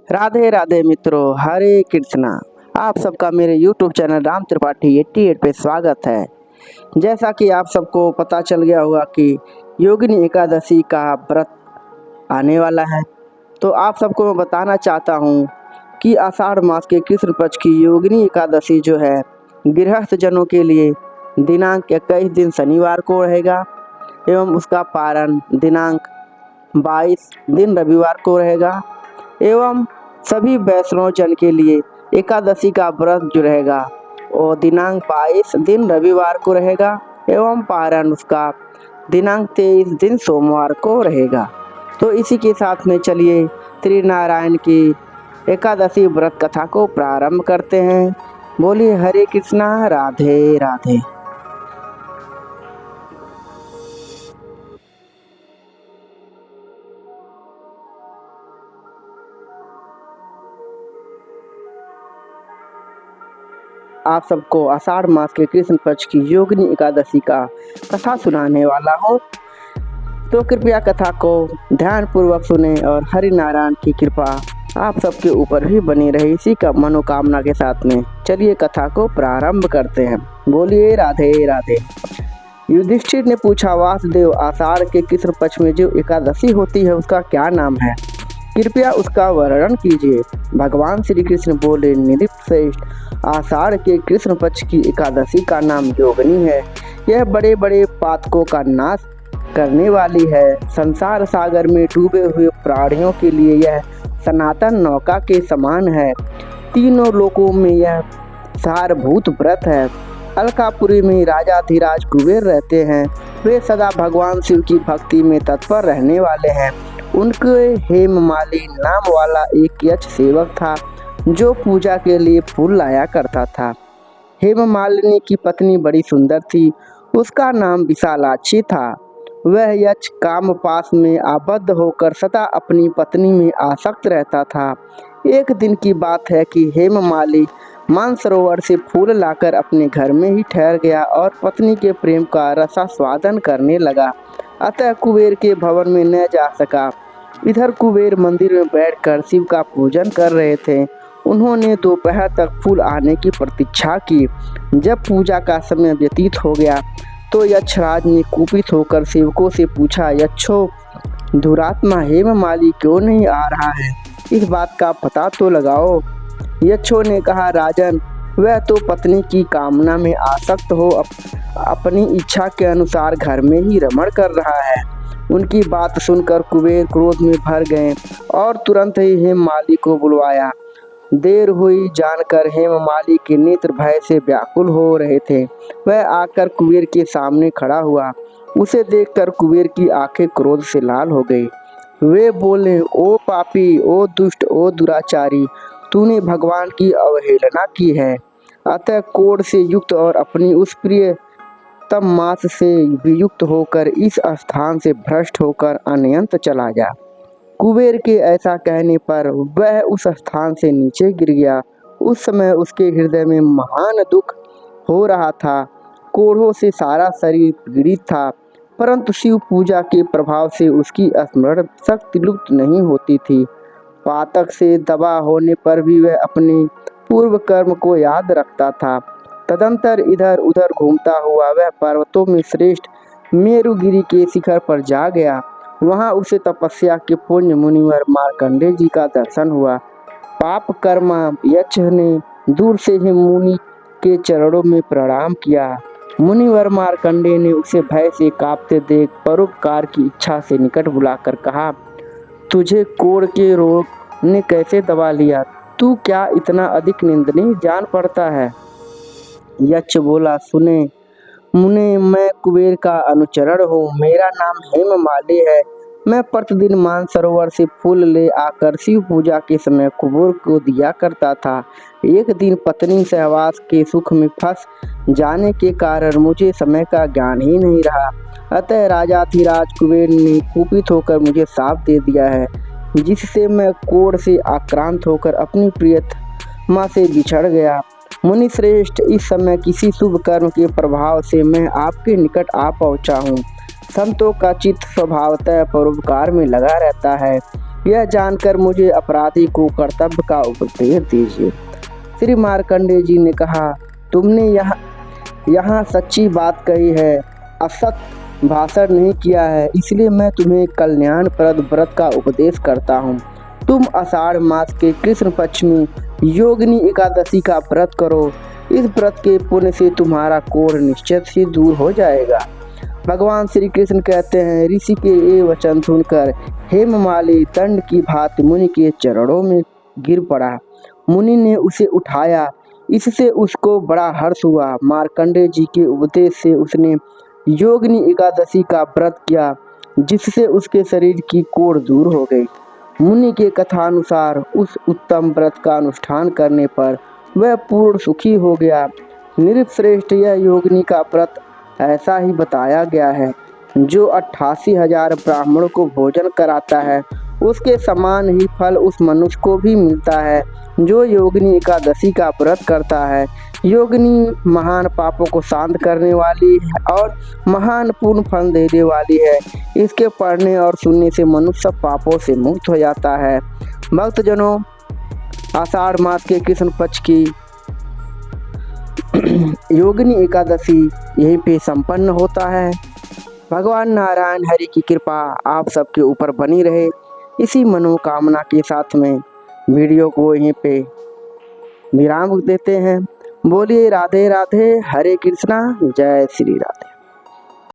राधे राधे मित्रों, हरे कृष्णा। आप सबका मेरे YouTube चैनल राम त्रिपाठी 88 पे स्वागत है। जैसा कि आप सबको पता चल गया होगा कि योगिनी एकादशी का व्रत आने वाला है, तो आप सबको मैं बताना चाहता हूँ कि आषाढ़ मास के कृष्ण पक्ष की योगिनी एकादशी जो है गृहस्थ जनों के लिए दिनांक 21 दिन शनिवार को रहेगा एवं उसका पारण दिनांक 22 दिन रविवार को रहेगा एवं सभी वैष्णव जन के लिए एकादशी का व्रत जो रहेगा वो दिनांक 22 दिन रविवार को रहेगा एवं पारण उसका दिनांक 23 दिन सोमवार को रहेगा। तो इसी के साथ में चलिए श्री नारायण की एकादशी व्रत कथा को प्रारंभ करते हैं। बोलिए हरे कृष्णा, राधे राधे। आप सबको आषाढ़ मास के कृष्ण पक्ष की योगिनी एकादशी का कथा सुनाने वाला हूँ, तो कृपया कथा को ध्यान पूर्वक सुने और हरि नारायण की कृपा आप सबके ऊपर भी बनी रहे, इसी का मनोकामना के साथ में चलिए कथा को प्रारंभ करते हैं। बोलिए राधे राधे। युधिष्ठिर ने पूछा, वासुदेव, आषाढ़ के कृष्ण पक्ष में जो एकादशी होती है उसका क्या नाम है? कृपया उसका वर्णन कीजिए। भगवान श्री कृष्ण बोले, नृप श्रेष्ठ, आषाढ़ के कृष्ण पक्ष की एकादशी का नाम योगिनी है। यह बड़े बड़े पातकों का नाश करने वाली है। संसार सागर में डूबे हुए प्राणियों के लिए यह सनातन नौका के समान है। तीनों लोकों में यह सारभूत व्रत है। अलकापुरी में राजाधिराज कुबेर रहते हैं। वे सदा भगवान शिव की भक्ति में तत्पर रहने वाले हैं। उनके हेममाली नाम वाला एक यक्ष सेवक था जो पूजा के लिए फूल लाया करता था। हेममालिनी की पत्नी बड़ी सुंदर थी। उसका नाम विशालाक्षी था। वह यक्ष कामपाश में आबद्ध होकर सदा अपनी पत्नी में आसक्त रहता था। एक दिन की बात है कि हेममाली मानसरोवर से फूल लाकर अपने घर में ही ठहर गया और पत्नी के प्रेम का रसास्वादन करने लगा। अतः कुबेर के भवन में न जा सका। इधर कुबेर मंदिर में बैठकर शिव का पूजन कर रहे थे। उन्होंने दोपहर तक फूल आने की प्रतीक्षा की। जब पूजा का समय व्यतीत हो गया तो यक्षराज ने कुपित होकर सेवकों से पूछा, यक्षो, दुरात्मा हेममाली क्यों नहीं आ रहा है? इस बात का पता तो लगाओ। यक्षों ने कहा, राजन, वह तो पत्नी की कामना में आसक्त हो अपनी इच्छा के अनुसार घर में ही रमण कर रहा है। उनकी बात सुनकर कुबेर क्रोध में भर गए और तुरंत ही हेममाली को बुलवाया। देर हुई जानकर हेममाली के नेत्र भय से व्याकुल हो रहे थे। वह आकर कुबेर के सामने खड़ा हुआ। उसे देखकर कुबेर की आंखें क्रोध से लाल हो गई। वे बोले, ओ पापी, ओ दुष्ट, ओ दुराचारी, तूने भगवान की अवहेलना की है। अतः कोढ़ से युक्त और अपनी उस प्रिय तब मास से वियुक्त होकर इस स्थान से भ्रष्ट होकर अनंत चला जा। कुबेर के ऐसा कहने पर वह उस स्थान से नीचे गिर गया। उस समय उसके हृदय में महान दुख हो रहा था। कोढ़ों से सारा शरीर पीड़ित था, परंतु शिव पूजा के प्रभाव से उसकी स्मरण शक्ति लुप्त नहीं होती थी। पातक से दबा होने पर भी वह अपने पूर्व कर्म को याद रखता था। तदंतर इधर उधर घूमता हुआ वह पर्वतों में श्रेष्ठ मेरुगिरी के शिखर पर जा गया। वहां उसे तपस्या के पुण्य मुनिवर मार्कंडेय जी का दर्शन हुआ। पाप कर्मा यक्ष ने दूर से ही मुनि के चरणों में प्रणाम किया। मुनिवर मार्कंडेय ने उसे भय से कांपते देख परोपकार की इच्छा से निकट बुलाकर कहा, तुझे कोढ़ के रोग ने कैसे दबा लिया? तू क्या इतना अधिक निंदनीय जान पड़ता है? यक्ष बोला, सुने मुने, मैं कुबेर का अनुचरण हूँ। मेरा नाम हेममाली है। मैं प्रतिदिन मानसरोवर से फूल ले आकर शिव पूजा के समय कुबेर को दिया करता था। एक दिन पत्नी सहवास के सुख में फंस जाने के कारण मुझे समय का ज्ञान ही नहीं रहा। अतः राजाधिराज कुबेर ने कुपित होकर मुझे शाप दे दिया है, जिससे मैं कोढ़ से आक्रांत होकर अपनी प्रियतमा से बिछड़ गया। मुनि श्रेष्ठ, इस समय किसी शुभ कर्म के प्रभाव से मैं आपके निकट आ पहुंचा हूँ। संतों का चित्त स्वभावतः परोपकार में लगा रहता है, यह जानकर मुझे अपराधी को कर्तव्य का उपदेश दीजिए। श्री मार्कंडेय जी ने कहा, तुमने यहाँ सच्ची बात कही है, असत भाषण नहीं किया है, इसलिए मैं तुम्हें कल्याणप्रद व्रत का उपदेश करता हूँ। तुम आषाढ़ मास के कृष्ण पक्ष में योगिनी एकादशी का व्रत करो। इस व्रत के पुण्य से तुम्हारा कोढ़ निश्चित ही दूर हो जाएगा। भगवान श्री कृष्ण कहते हैं, ऋषि के ये वचन सुनकर हेममाली दंड की भांति मुनि के चरणों में गिर पड़ा। मुनि ने उसे उठाया, इससे उसको बड़ा हर्ष हुआ। मार्कंडेय जी के उपदेश से उसने योगिनी एकादशी का व्रत किया, जिससे उसके शरीर की कोढ़ दूर हो गई। मुनि के कथानुसार उस उत्तम व्रत का अनुष्ठान करने पर वह पूर्ण सुखी हो गया। नृपश्रेष्ठ, यह योगिनी का व्रत ऐसा ही बताया गया है, जो 88,000 ब्राह्मणों को भोजन कराता है, उसके समान ही फल उस मनुष्य को भी मिलता है जो योगिनी एकादशी का व्रत करता है। योगिनी महान पापों को शांत करने वाली है और महान पूर्ण फल देने वाली है। इसके पढ़ने और सुनने से मनुष्य सब पापों से मुक्त हो जाता है। भक्तजनों, आषाढ़ मास के कृष्ण पक्ष की योगिनी एकादशी यहीं पे संपन्न होता है। भगवान नारायण हरि की कृपा आप सबके ऊपर बनी रहे, इसी मनोकामना के साथ में वीडियो को यहीं पे विराम देते हैं। बोलिए राधे राधे, हरे कृष्णा, जय श्री राधे।